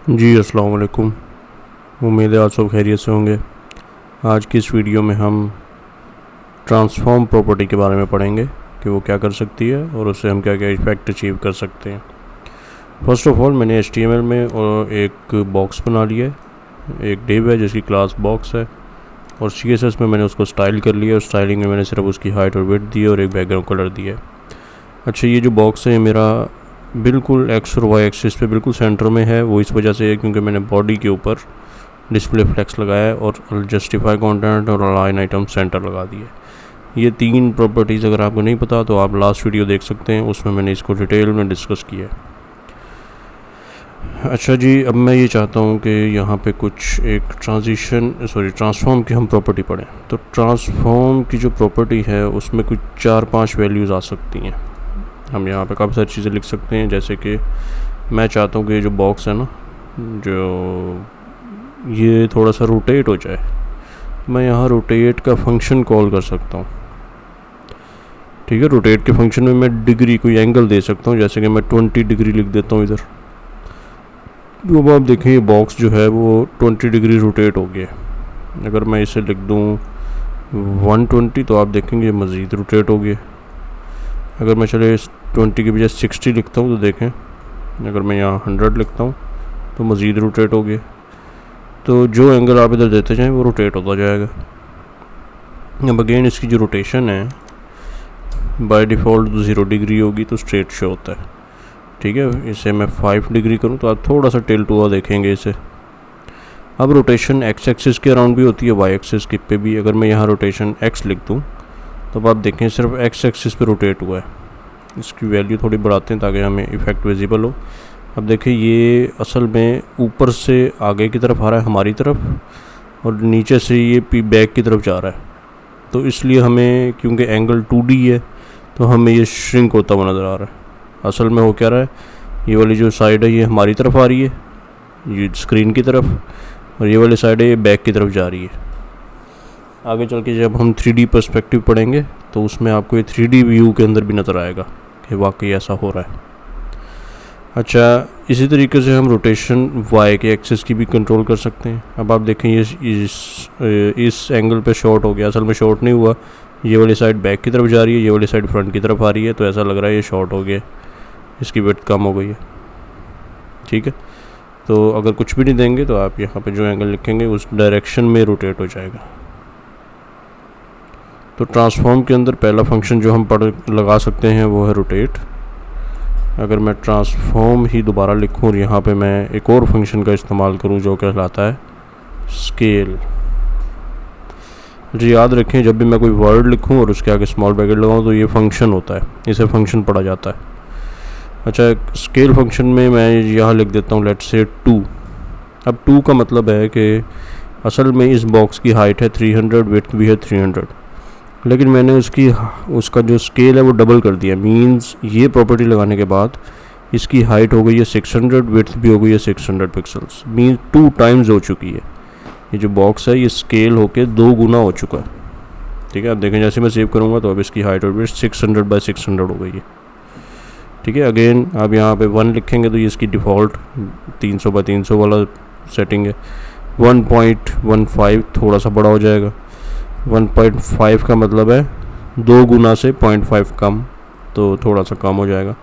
जी अस्सलाम वालेकुम। उम्मीद है आप सब खैरियत से होंगे। आज की इस वीडियो में हम ट्रांसफॉर्म प्रॉपर्टी के बारे में पढ़ेंगे कि वो क्या कर सकती है और उससे हम क्या क्या इफेक्ट अचीव कर सकते हैं। फर्स्ट ऑफ ऑल मैंने HTML में और एक बॉक्स बना लिया है, एक डिव है जिसकी क्लास बॉक्स है, और CSS में मैंने उसको स्टाइल कर लिया और स्टाइलिंग में मैंने सिर्फ उसकी हाइट और विड्थ दी और एक बैकग्राउंड कलर दिया है। अच्छा, ये जो बॉक्स है मेरा बिल्कुल एक्स और वाई एक्सिस पे बिल्कुल सेंटर में है। वो इस वजह से है क्योंकि मैंने बॉडी के ऊपर डिस्प्ले फ्लेक्स लगाया है और जस्टिफाई कंटेंट और अलाइन आइटम सेंटर लगा दिए। ये तीन प्रॉपर्टीज़ अगर आपको नहीं पता तो आप लास्ट वीडियो देख सकते हैं, उसमें मैंने इसको डिटेल में डिस्कस किया है। अच्छा जी, अब मैं ये चाहता हूँ कि यहाँ पे कुछ एक ट्रांसफॉर्म की हम प्रॉपर्टी पढ़ें। तो ट्रांसफॉर्म की जो प्रॉपर्टी है उसमें कुछ 4-5 वैल्यूज़ आ सकती हैं। हम यहाँ पे काफ़ी सारी चीज़ें लिख सकते हैं, जैसे कि मैं चाहता हूँ कि ये जो बॉक्स है ना, जो ये थोड़ा सा रोटेट हो जाए, मैं यहाँ रोटेट का फंक्शन कॉल कर सकता हूँ। ठीक है, रोटेट के फंक्शन में मैं डिग्री कोई एंगल दे सकता हूँ, जैसे कि मैं 20 डिग्री लिख देता हूँ इधर। तो अब आप देखें ये बॉक्स जो है वो 20 डिग्री रोटेट हो गया। अगर मैं इसे लिख दूँ 120 तो आप देखेंगे मज़ीद रोटेट हो गया। अगर मैं चले 20 के बजाय 60 लिखता हूँ तो देखें, अगर मैं यहाँ 100 लिखता हूँ तो मज़ीद रोटेट हो गया। तो जो एंगल आप इधर देते जाएँ वो रोटेट होता जाएगा। अब अगेन इसकी जो रोटेशन है बाय डिफ़ॉल्ट 0 डिग्री होगी तो स्ट्रेट शो होता है। ठीक है, इसे मैं 5 डिग्री करूँ तो आप थोड़ा सा टिल्ट हुआ देखेंगे इसे। अब रोटेशन एक्स एक्सिस के अराउंड भी होती है, वाई एक्सिस के पे भी। अगर मैं यहाँ रोटेशन एक्स लिख दूँ तो आप देखें सिर्फ एक्स एक्सिस पे रोटेट हुआ है। इसकी वैल्यू थोड़ी बढ़ाते हैं ताकि हमें इफ़ेक्ट विजिबल हो। अब देखिए ये असल में ऊपर से आगे की तरफ आ रहा है हमारी तरफ, और नीचे से ये बैक की तरफ जा रहा है। तो इसलिए हमें, क्योंकि एंगल 2D है, तो हमें ये श्रिंक होता हुआ नज़र आ रहा है। असल में हो क्या रहा है, ये वाली जो साइड है ये हमारी तरफ आ रही है, ये स्क्रीन की तरफ, और ये वाली साइड है ये बैक की तरफ जा रही है। आगे चल के जब हम 3D पर्सपेक्टिव पढ़ेंगे तो उसमें आपको ये 3D व्यू के अंदर भी नज़र आएगा कि वाकई ऐसा हो रहा है। अच्छा, इसी तरीके से हम रोटेशन वाई के एक्सिस की भी कंट्रोल कर सकते हैं। अब आप देखें ये इस एंगल पे शॉर्ट हो गया, असल में शॉर्ट नहीं हुआ, ये वाली साइड बैक की तरफ जा रही है, ये वाली साइड फ्रंट की तरफ आ रही है, तो ऐसा लग रहा है ये शॉर्ट हो गया, इसकी विड्थ कम हो गई है। ठीक है, तो अगर कुछ भी नहीं देंगे तो आप यहाँ पे जो एंगल लिखेंगे उस डायरेक्शन में रोटेट हो जाएगा। तो ट्रांसफॉर्म के अंदर पहला फंक्शन जो हम लगा सकते हैं वो है रोटेट। अगर मैं ट्रांसफॉर्म ही दोबारा लिखूँ और यहाँ पे मैं एक और फंक्शन का इस्तेमाल करूँ जो कहलाता है स्केल। जी याद रखें, जब भी मैं कोई वर्ड लिखूँ और उसके आगे स्मॉल ब्रैकेट लगाऊँ तो ये फंक्शन होता है, इसे फंक्शन पढ़ा जाता है। अच्छा, स्केल फंक्शन में मैं यहाँ लिख देता हूँ लेट्स से 2। अब 2 का मतलब है कि असल में इस बॉक्स की हाइट है 300, विड्थ भी है 300, लेकिन मैंने उसका जो स्केल है वो डबल कर दिया। मींस ये प्रॉपर्टी लगाने के बाद इसकी हाइट हो गई है 600, विड्थ भी हो गई है 600 पिक्सल्स। मींस 2 टाइम्स हो चुकी है। ये जो बॉक्स है ये स्केल होके 2 गुना हो चुका है। ठीक है, अब देखें जैसे मैं सेव करूँगा तो अब इसकी हाइट और विड्थ 600 बाई 600 हो गई है। ठीक है, अगेन आप यहाँ पे 1 लिखेंगे तो ये इसकी डिफ़ॉल्ट 300 बाई 300 वाला सेटिंग है। 1.15 थोड़ा सा बड़ा हो जाएगा। 1.5 का मतलब है 2 गुना से 0.5 कम, तो थोड़ा सा कम हो जाएगा।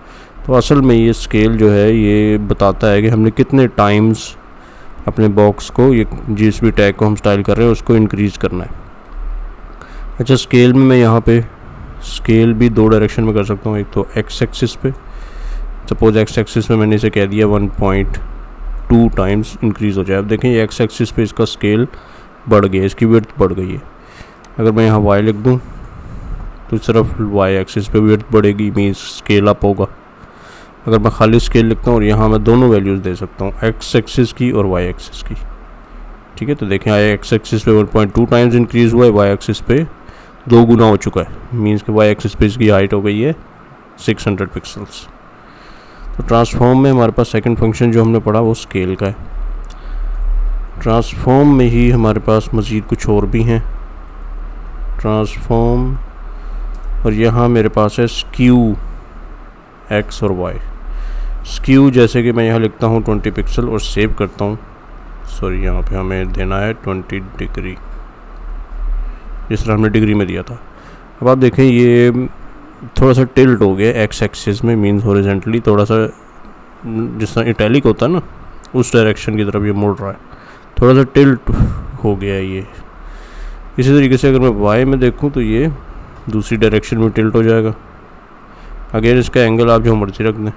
तो असल में ये स्केल जो है ये बताता है कि हमने कितने टाइम्स अपने बॉक्स को, ये जिस भी टैग को हम स्टाइल कर रहे हैं उसको इंक्रीज़ करना है। अच्छा, स्केल में मैं यहाँ पे स्केल भी 2 डायरेक्शन में कर सकता हूँ। एक तो एक्स एक्सिस पे, सपोज एक्स एक्सिस में मैंने इसे कह दिया 1.2 टाइम्स इंक्रीज़ हो जाए। अब देखें एक्स एक्सिस पे इसका स्केल बढ़ गया, इसकी विड्थ बढ़ गई है। अगर मैं यहाँ y लिख दूँ तो सिर्फ y एक्सिस पे विड्थ बढ़ेगी, मीन्स स्केल अप होगा। अगर मैं खाली स्केल लिखता हूँ और यहाँ मैं दोनों वैल्यूज़ दे सकता हूँ, x एक्सिस की और y एक्सिस की। ठीक है, तो देखें x एक्सिस पे 1.2 टाइम्स इंक्रीज़ हुआ है, y एक्सिस पे 2 गुना हो चुका है। मीन्स कि y एक्सिस पे इसकी हाइट हो गई है 600 पिक्सल्स। तो ट्रांसफॉर्म में हमारे पास सेकंड फंक्शन जो हमने पढ़ा वो स्केल का है। ट्रांसफॉर्म में ही हमारे पास मज़ीद कुछ और भी हैं। ट्रांसफॉर्म, और यहाँ मेरे पास है स्क्यू एक्स और वाई। स्क्यू जैसे कि मैं यहाँ लिखता हूँ 20 पिक्सल और सेव करता हूँ। सॉरी, यहाँ पे हमें देना है 20 डिग्री, जिस तरह हमने डिग्री में दिया था। अब आप देखें ये थोड़ा सा टिल्ट हो गया एक्स एक्सिस में, मीन्स हॉरिजॉन्टली थोड़ा सा जिस तरह इटैलिक होता है ना उस डायरेक्शन की तरफ ये मुड़ रहा है, थोड़ा सा टिल्ट हो गया है ये। इसी तरीके से अगर मैं वाई में देखूं तो ये दूसरी डायरेक्शन में टिल्ट हो जाएगा। अगेन इसका एंगल आप जो मर्जी रख दें,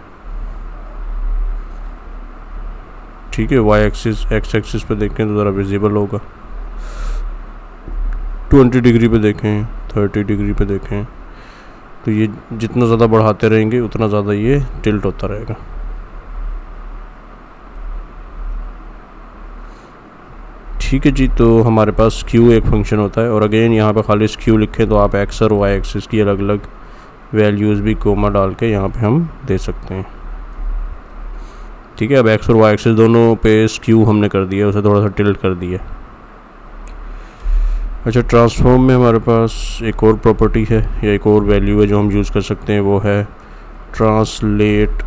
ठीक है। वाई एक्सिस एक्स एक्सिस पे देखें तो ज़रा विजिबल होगा। 20 डिग्री पे देखें, 30 डिग्री पे देखें, तो ये जितना ज़्यादा बढ़ाते रहेंगे उतना ज़्यादा ये टिल्ट होता रहेगा। ठीक है जी, तो हमारे पास स्क्यू एक फंक्शन होता है, और अगेन यहाँ पे खाली स्क्यू लिखें तो आप एक्स और वाई एक्सिस की अलग अलग वैल्यूज़ भी कोमा डाल के यहाँ पे हम दे सकते हैं। ठीक है, अब एक्स और वाई एक्सिस दोनों पे स्क्यू हमने कर दिया, उसे थोड़ा सा टिल्ट कर दिया। अच्छा, ट्रांसफॉर्म में हमारे पास एक और प्रॉपर्टी है या एक और वैल्यू है जो हम यूज़ कर सकते हैं, वो है ट्रांसलेट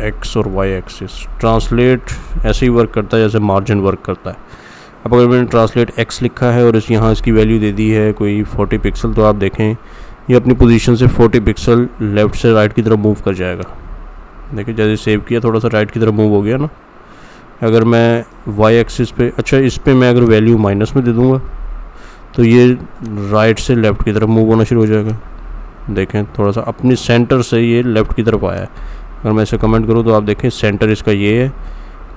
एक्स और वाई एक्सिस। ट्रांसलेट ऐसे ही वर्क करता है जैसे मार्जिन वर्क करता है। अब अगर मैंने ट्रांसलेट एक्स लिखा है और यहाँ इसकी वैल्यू दे दी है कोई 40 पिक्सल, तो आप देखें ये अपनी पोजीशन से 40 पिक्सल लेफ़्ट से राइट की तरफ मूव कर जाएगा। देखिए जैसे सेव किया थोड़ा सा राइट की तरफ मूव हो गया ना। अगर मैं वाई एक्सिस पे, अच्छा इस पे मैं अगर वैल्यू माइनस में दे दूँगा तो ये राइट से लेफ़्ट की तरफ मूव होना शुरू हो जाएगा। देखें थोड़ा सा अपनी सेंटर से ये लेफ़्ट की तरफ आया है। अगर मैं इसे कमेंट करूँ तो आप देखें सेंटर इसका ये है,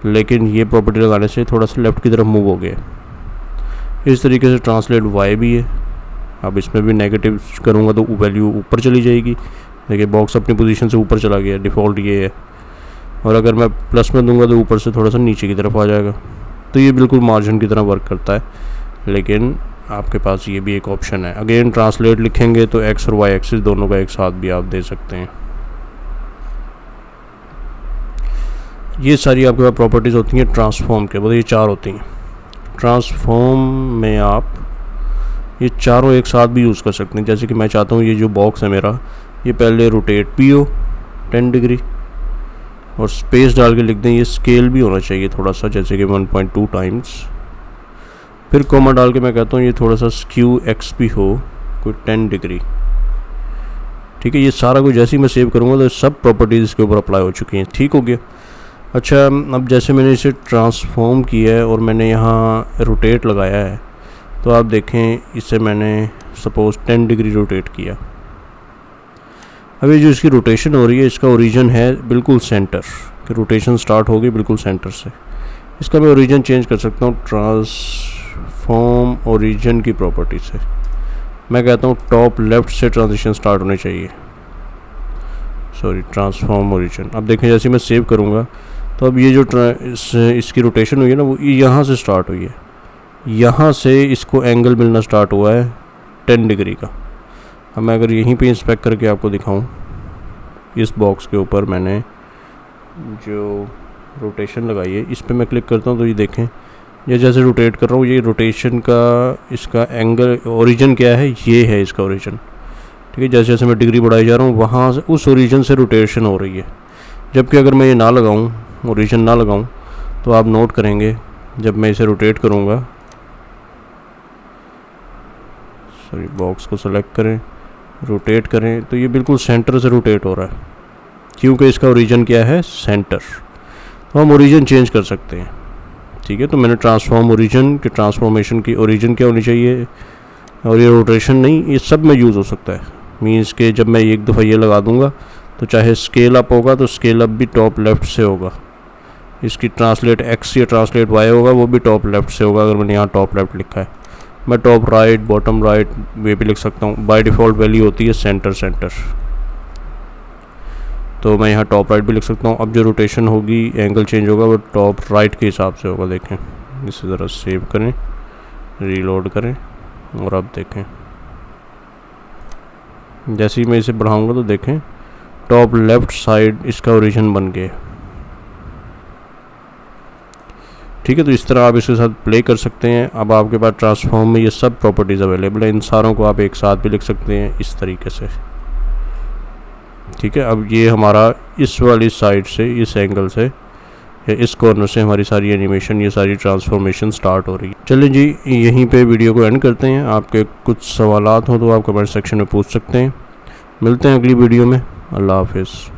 लेकिन ये प्रॉपर्टी लगाने से थोड़ा सा लेफ़्ट की तरफ मूव हो गया। इस तरीके से ट्रांसलेट वाई भी है। अब इसमें भी नेगेटिव करूँगा तो वैल्यू ऊपर चली जाएगी। देखिए बॉक्स अपनी पोजीशन से ऊपर चला गया, डिफ़ॉल्ट ये है। और अगर मैं प्लस में दूंगा तो ऊपर से थोड़ा सा नीचे की तरफ आ जाएगा। तो ये बिल्कुल मार्जिन की तरह वर्क करता है, लेकिन आपके पास ये भी एक ऑप्शन है। अगेन ट्रांसलेट लिखेंगे तो एक्स और वाई एक्सिस दोनों का एक साथ भी आप दे सकते हैं। ये सारी आपके पास प्रॉपर्टीज़ होती हैं ट्रांसफॉर्म के, मतलब ये 4 होती हैं। ट्रांसफॉर्म में आप ये चारों एक साथ भी यूज़ कर सकते हैं। जैसे कि मैं चाहता हूँ ये जो बॉक्स है मेरा, ये पहले रोटेट भी हो 10 डिग्री और स्पेस डाल के लिख दें, ये स्केल भी होना चाहिए थोड़ा सा, जैसे कि 1.2 टाइम्स। फिर कोमा डाल के मैं कहता हूँ ये थोड़ा सा स्क्यू एक्स भी हो कोई 10 डिग्री। ठीक है, ये सारा कुछ जैसे ही मैं सेव करूँगा तो सब प्रॉपर्टीज़ इसके ऊपर अप्लाई हो चुकी हैं। ठीक हो गया। अच्छा, अब जैसे मैंने इसे ट्रांसफॉर्म किया है और मैंने यहाँ रोटेट लगाया है, तो आप देखें इसे मैंने सपोज़ 10 डिग्री रोटेट किया। अभी जो इसकी रोटेशन हो रही है इसका ओरिजिन है बिल्कुल सेंटर, कि रोटेशन स्टार्ट होगी बिल्कुल सेंटर से। इसका मैं ओरिजिन चेंज कर सकता हूँ ट्रांसफॉर्म ओरिजिन की प्रॉपर्टी से। मैं कहता हूँ टॉप लेफ़्ट से ट्रांजिशन स्टार्ट होने चाहिए, सॉरी ट्रांसफॉर्म ओरिजिन। अब देखें जैसे मैं सेव करूँगा तो अब ये जो इसकी रोटेशन हुई है ना, वो यहाँ से स्टार्ट हुई है। यहाँ से इसको एंगल मिलना स्टार्ट हुआ है 10 डिग्री का। अब मैं अगर यहीं पे इंस्पेक्ट करके आपको दिखाऊं, इस बॉक्स के ऊपर मैंने जो रोटेशन लगाई है इस पे मैं क्लिक करता हूं तो ये देखें ये जैसे रोटेट कर रहा हूँ, ये रोटेशन का इसका एंगल ओरिजिन क्या है, ये है इसका ओरिजिन। ठीक है, जैसे जैसे मैं डिग्री बढ़ाई जा रहा हूँ वहाँ से उस ओरिजिन से रोटेशन हो रही है। जबकि अगर मैं ये ना लगाऊँ, ओरिजिन ना लगाऊँ, तो आप नोट करेंगे जब मैं इसे रोटेट करूँगा, सॉरी बॉक्स को सेलेक्ट करें, रोटेट करें, तो ये बिल्कुल सेंटर से रोटेट हो रहा है, क्योंकि इसका ओरिजिन क्या है, सेंटर। तो हम ओरिजिन चेंज कर सकते हैं। ठीक है, तो मैंने ट्रांसफॉर्म ओरिजिन के ट्रांसफॉर्मेशन की ओरिजिन क्या होनी चाहिए, और ये रोटेशन नहीं, ये सब में यूज़ हो सकता है। मीन्स के जब मैं एक दफ़ा ये लगा दूंगा तो चाहे स्केल अप होगा तो स्केल अप भी टॉप लेफ़्ट से होगा, इसकी ट्रांसलेट एक्स या ट्रांसलेट वाई होगा वो भी टॉप लेफ़्ट से होगा। अगर मैंने यहाँ टॉप लेफ़्ट लिखा है, मैं top right bottom right way भी लिख सकता हूँ। बाय डिफ़ॉल्ट वैल्यू होती है सेंटर सेंटर, तो मैं यहाँ टॉप राइट भी लिख सकता हूँ। अब जो रोटेशन होगी, एंगल चेंज होगा, वो टॉप राइट के हिसाब से होगा। देखें, इसे ज़रा सेव करें, रीलोड करें, और अब देखें जैसे ही मैं इसे बढ़ाऊँगा तो देखें टॉप लेफ़्ट साइड इसका ओरिजिन बन गया। ठीक है, तो इस तरह आप इसके साथ प्ले कर सकते हैं। अब आपके पास ट्रांसफॉर्म में ये सब प्रॉपर्टीज़ अवेलेबल है, इन सारों को आप एक साथ भी लिख सकते हैं इस तरीके से। ठीक है, अब ये हमारा इस वाली साइड से, इस एंगल से या इस कॉर्नर से हमारी सारी एनिमेशन, ये सारी ट्रांसफॉर्मेशन स्टार्ट हो रही है। चलिए जी, यहीं पे वीडियो को एंड करते हैं। आपके कुछ सवालात हो तो आप कमेंट सेक्शन में पूछ सकते हैं। मिलते हैं अगली वीडियो में। अल्लाह हाफिज़।